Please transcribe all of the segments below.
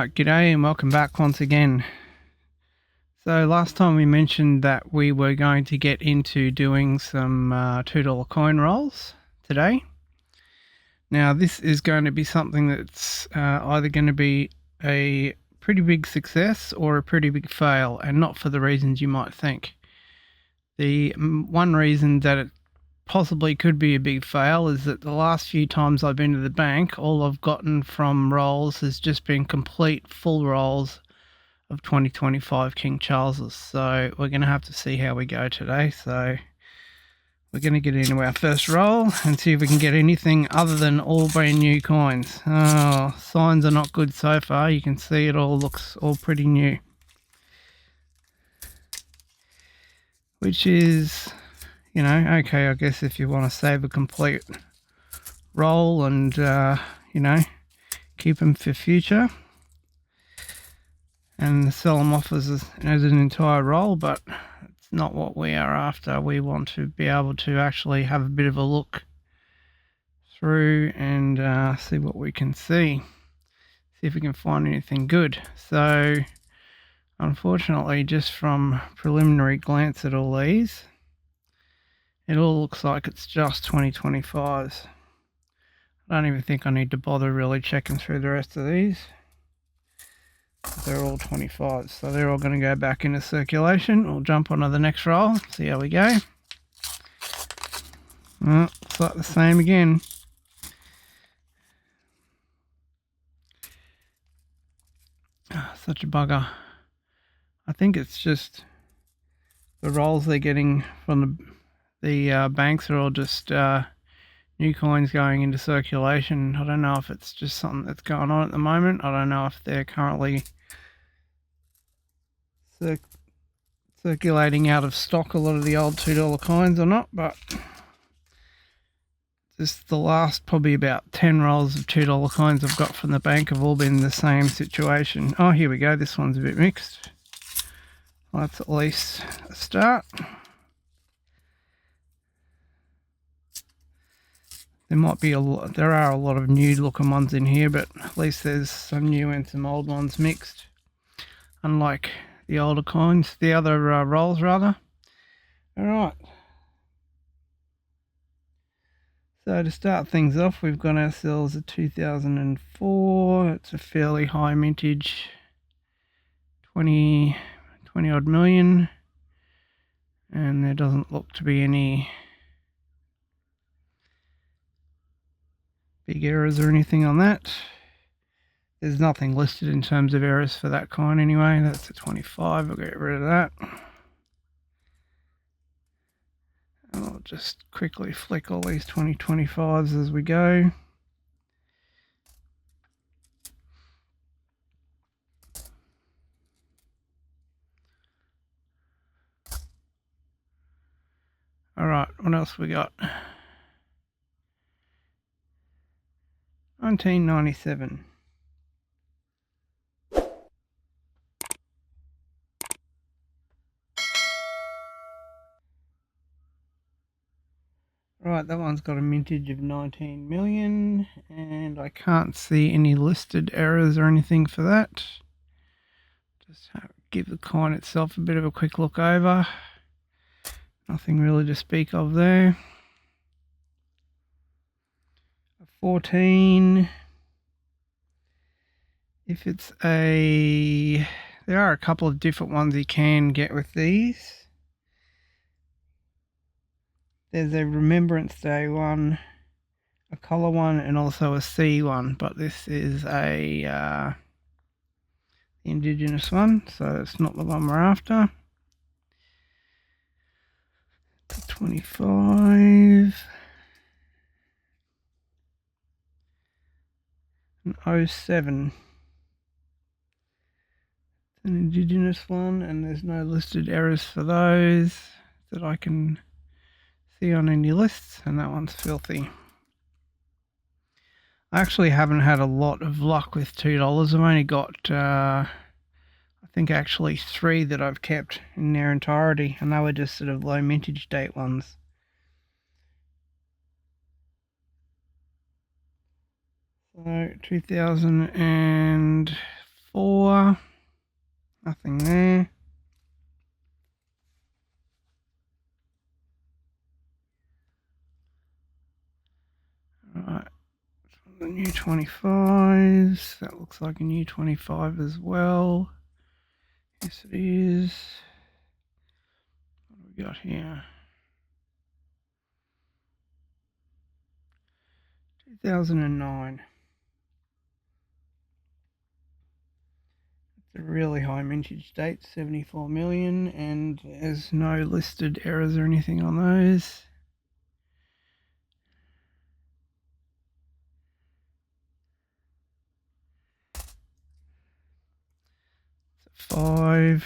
Alright, g'day and welcome back once again. So last time we mentioned that we were going to get into doing some $2 coin rolls today. Now this is going to be something that's either going to be a pretty big success or a pretty big fail, and not for the reasons you might think. The one reason that it possibly could be a big fail is that the last few times I've been to the bank, all I've gotten from rolls has just been complete full rolls of 2025 King Charleses. So we're going to have to see how we go today. So we're going to get into our first roll and see if we can get anything other than all brand new coins. Oh, signs are not good so far. You can see it all looks all pretty new, which is, you know, okay, I guess if you want to save a complete roll and, you know, keep them for future and sell them off as an entire roll, but it's not what we are after. We want to be able to actually have a bit of a look through and see what we can see if we can find anything good. So unfortunately, just from preliminary glance at all these, it all looks like it's just 2025s. I don't even think I need to bother really checking through the rest of these. They're all 25s, so they're all going to go back into circulation. We'll jump onto the next roll, see how we go. Well, it's like the same again. Oh, such a bugger. I think it's just the rolls they're getting from the banks are all just new coins going into circulation. I don't know if it's just something that's going on at the moment. I don't know if they're currently circulating out of stock a lot of the old $2 coins or not, but just the last probably about 10 rolls of $2 coins I've got from the bank have all been in the same situation. Oh, here we go. This one's a bit mixed. Well, that's at least a start. There might be there are a lot of new looking ones in here, but at least there's some new and some old ones mixed. Unlike the older coins, the other rolls rather. Alright. So to start things off, we've got ourselves a 2004. It's a fairly high mintage, 20 odd million. And there doesn't look to be any big errors or anything on that. There's nothing listed in terms of errors for that coin anyway. That's a 25. We'll get rid of that. And I'll just quickly flick all these 2025s as we go. Alright, what else we got? 1997. Right, that one's got a mintage of 19 million, and I can't see any listed errors or anything for that. Just give the coin itself a bit of a quick look over. Nothing really to speak of there. A 14. If it's there are a couple of different ones you can get with these. There's a Remembrance Day one, a colour one, and also a C one, but this is a Indigenous one, so it's not the one we're after. 25. An 07. An Indigenous one, and there's no listed errors for those that I can see on any lists, and that one's filthy. I actually haven't had a lot of luck with $2. I've only got I think actually 3 that I've kept in their entirety, and they were just sort of low mintage date ones. So 2004 4. Nothing there. Right, the new 25s. That looks like a new 25 as well. Yes, it is. What have we got here? 2009. It's a really high mintage date, 74 million, and there's no listed errors or anything on those. So 5,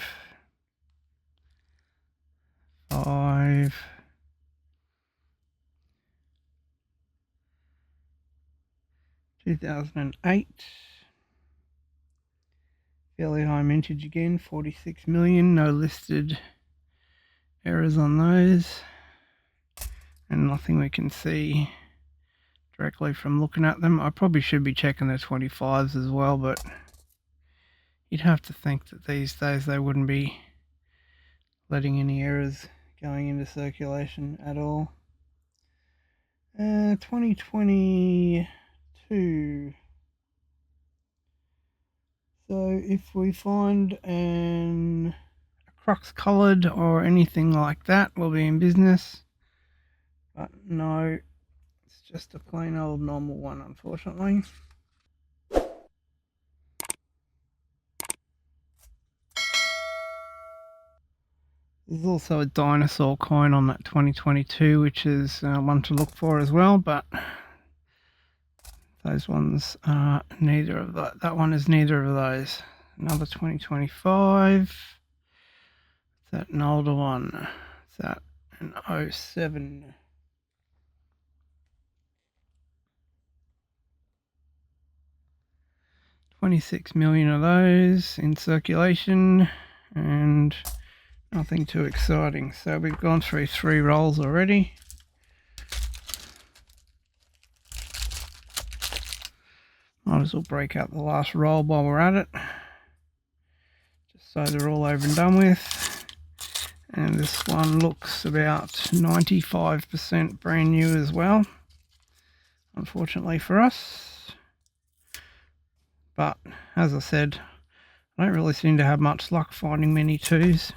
5, 2008. Fairly high mintage again, 46 million, no listed errors on those, and nothing we can see directly from looking at them. I probably should be checking the 25s as well, but you'd have to think that these days they wouldn't be letting any errors going into circulation at all. 2022. So if we find a crux coloured or anything like that, we'll be in business. But no, it's just a plain old normal one, unfortunately. There's also a dinosaur coin on that 2022, which is one to look for as well, but those ones are neither of that. That one is neither of those. Another 2025. Is that an older one? Is that an 07? 26 million of those in circulation, and nothing too exciting. So we've gone through 3 rolls already. Might as well break out the last roll while we're at it, just so they're all over and done with. And this one looks about 95% brand new as well, unfortunately for us. But as I said, I don't really seem to have much luck finding many 2s.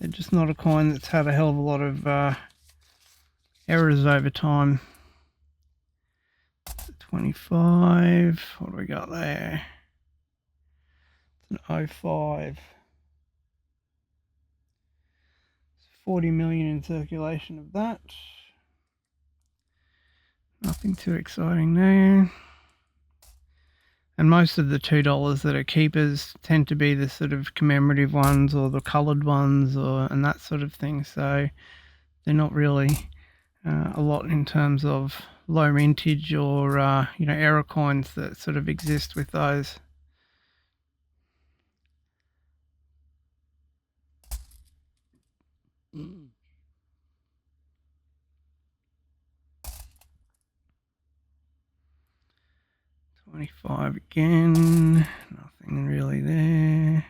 They're just not a coin that's had a hell of a lot of errors over time. 25, what do we got there? It's an 05. 40 million in circulation of that. Nothing too exciting there. And most of the $2 that are keepers tend to be the sort of commemorative ones or the coloured ones and that sort of thing. So they're not really a lot in terms of low mintage or error coins that sort of exist with those. Mm. 25 again, nothing really there.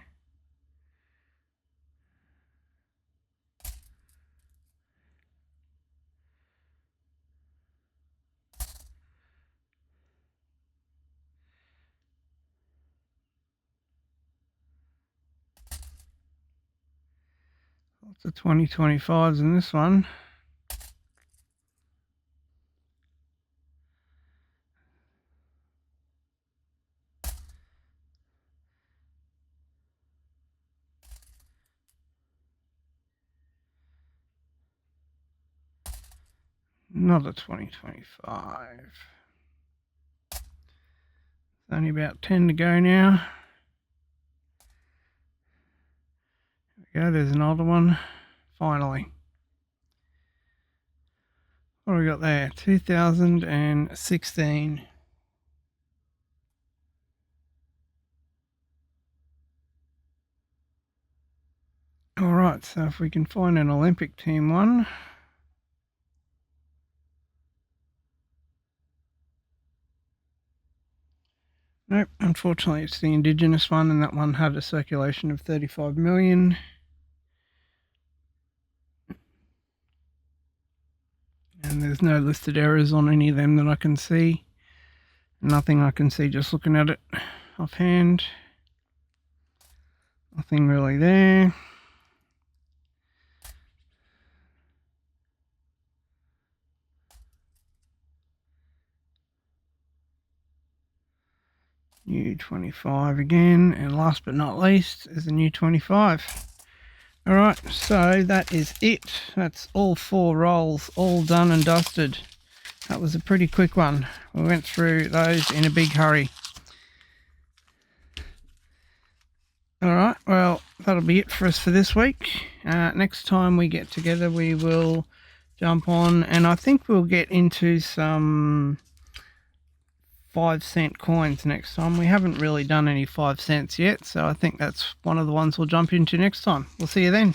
Lots of 2025s in this one. Another 2025. Only about 10 to go now. There we go, there's an older one. Finally. What do we got there? 2016. Alright, so if we can find an Olympic team one. Nope, unfortunately it's the indigenous one, and that one had a circulation of 35 million. And there's no listed errors on any of them that I can see. Nothing I can see just looking at it offhand. Nothing really there. New 25 again, and last but not least is the new 25. Alright, so that is it. That's all 4 rolls, all done and dusted. That was a pretty quick one. We went through those in a big hurry. Alright, well, that'll be it for us for this week. Next time we get together, we will jump on, and I think we'll get into some 5-cent coins next time. We haven't really done any 5 cents yet, so I think that's one of the ones we'll jump into next time. We'll see you then.